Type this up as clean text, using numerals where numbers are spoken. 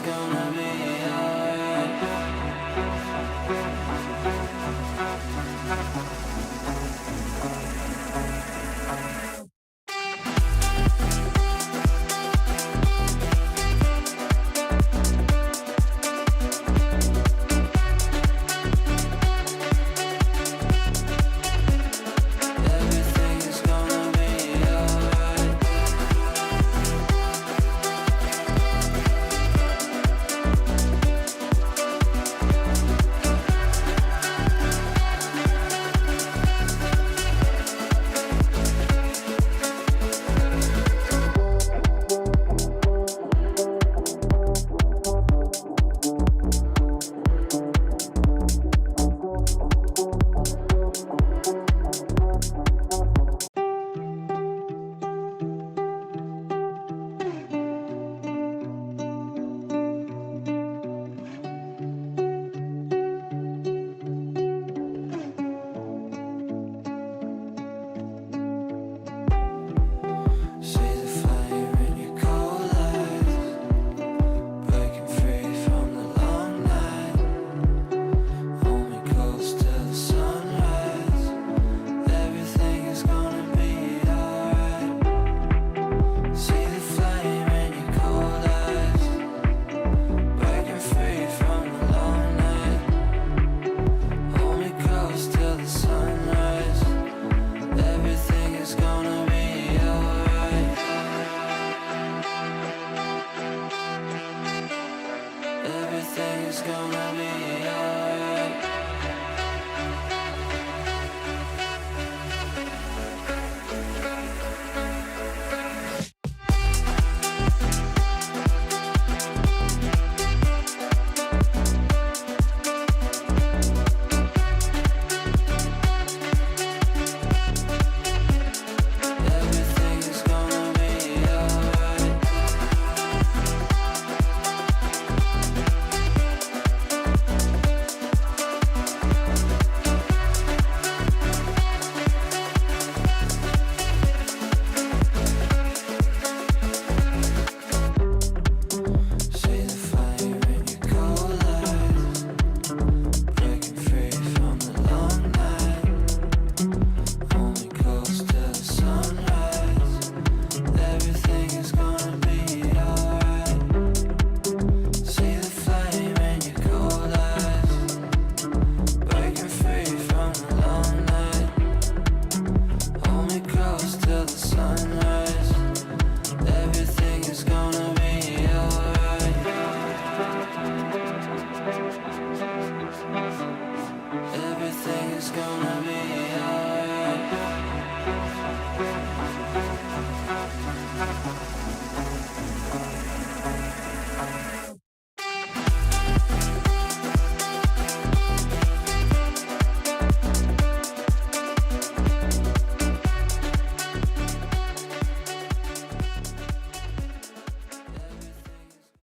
gonna be alright. Everything is gonna be alright. See the fire in your cold eyes, breaking free from the long night. Hold me close till the sunrise. Everything is gonna be alright. See the flame in your cold eyes, breaking free from the long night. Hold me close till the sunrise. Everything is gonna be alright. Everything is gonna be